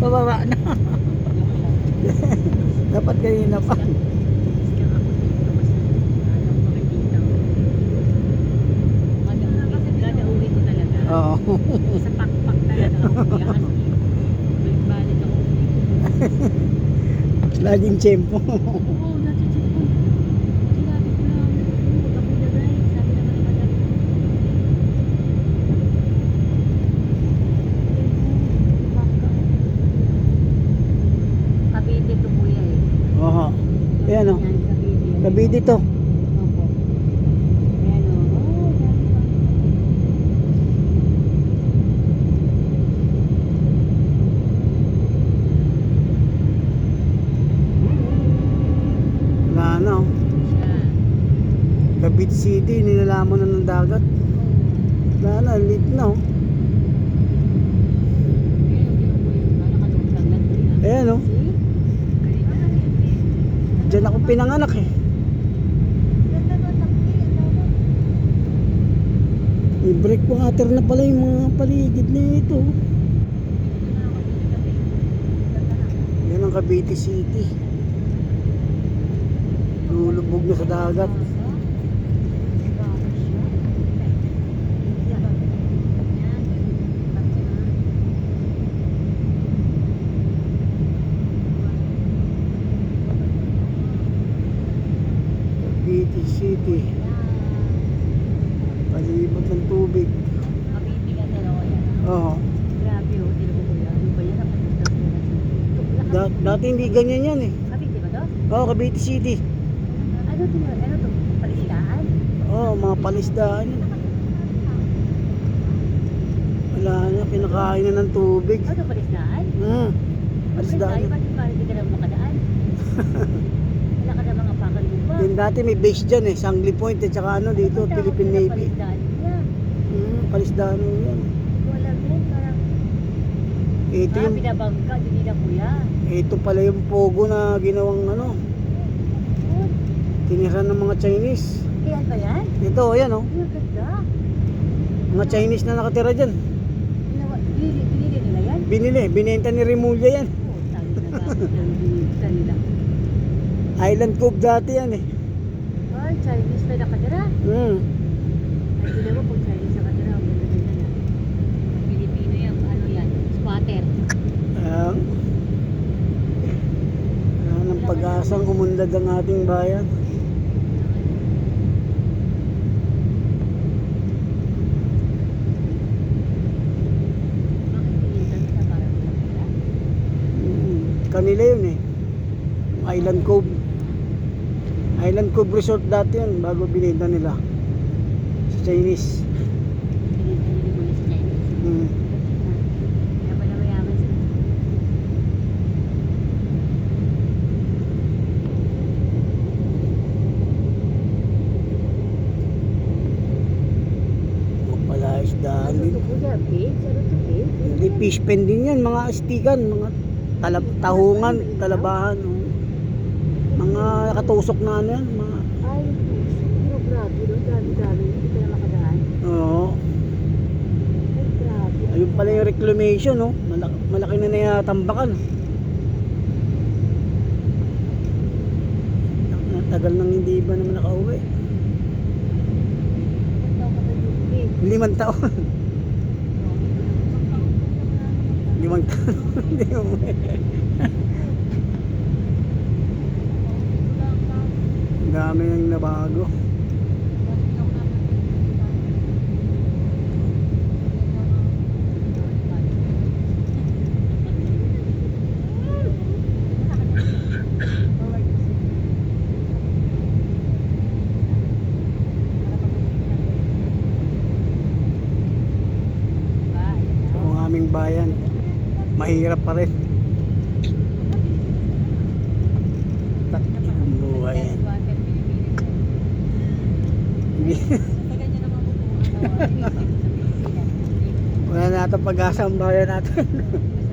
Bababa na. Dapat kanina pa. Oo. Sa pakpak talaga ako. Balik ako. Laging tiyempo. Oo, natichip ko. Sinabi ko lang, ako na guys. Sabi naman naman natin. Cavite to kuya eh. Oo. Ayan o. Yan, Cavite. Cavite to. Opo. Ayan o. Oh, dami pa. Wala na o. Siya. Cavite City, nilalaman na ng dagat. Wala na, lit na o. Ayan o. Diyan ako pinanganak eh. May breakwater na pala yung mga paligid nito. Yan ang Cavite City. Lulubog na sa dagat. Cavite City. Palibot ng tubig. Cavite ka talaga yan. Oo. Grabe oh, tila ko kuya. Ano ba yan? Dati hindi ganyan yan eh. Cavite ba to? Oo, Cavite City. Ano to? Ano to? Palistaan? Oo, mga palisdaan yan. Wala na, pinakain na ng tubig. Ano to? Palistaan? Palisdaan. Bakit hindi ka na makadaan? Wala ka na mga pakal lupa. Yung dati may base dyan eh, Sangley Point at saka ano dito, Philippine Navy. Palistaan niya. Palisdaan yan. Wala din. Parang Ito yung, binabangka. Yun nila kuya. ito pala yung pogo na ginawang ano, tinira ng mga Chinese. Kaya ba yan? Ito, ayan oh. Ang ganda. Mga Chinese na nakatira dyan. Binili nila yan? Binenta ni Remulla yan. Oo, tayo na gamit ng binili nila. Island Cove dati yan eh. Ay, Chinese pa nakatira. Ay, hindi mo kung Chinese nakatira. Ang ganda na. Pilipino yan. Ano yan? Squatter. Ayan. Wala ng pag-asang umunlad ang ating bayan. Bakit pilitan nila parang nakatira? Kanila yun eh. Island Cove. Island Cove Resort dati yun bago binenta nila sa Chinese. Pinili mo na sa Chinese. Kaya pala mayaman sila. Pala isdaan Ano din. to kuya? Bait? Ano to bait? Hindi, fish pen din yan, mga astigan, mga tahungan, talabahan, mga nakatusok na ano yan, mga, Ay, pero grabe no? Dami-dami. Hindi ka na makadaan. oo. Ay, grabe. Ayun pala yung reclamation, no? Malaki na natambakan. Tagal nang hindi ba naman nakauwi? Ang tao ka ba yung 5 taon. 5 taon. Hindi umuwi. Ang dami nang nabago. Ang aming bayan, mahirap pa rin. Ang buhay yan. Sa ganyan naman po po. Sa Pilipinas. Wala na ito pag-asa ang bayan natin. Sa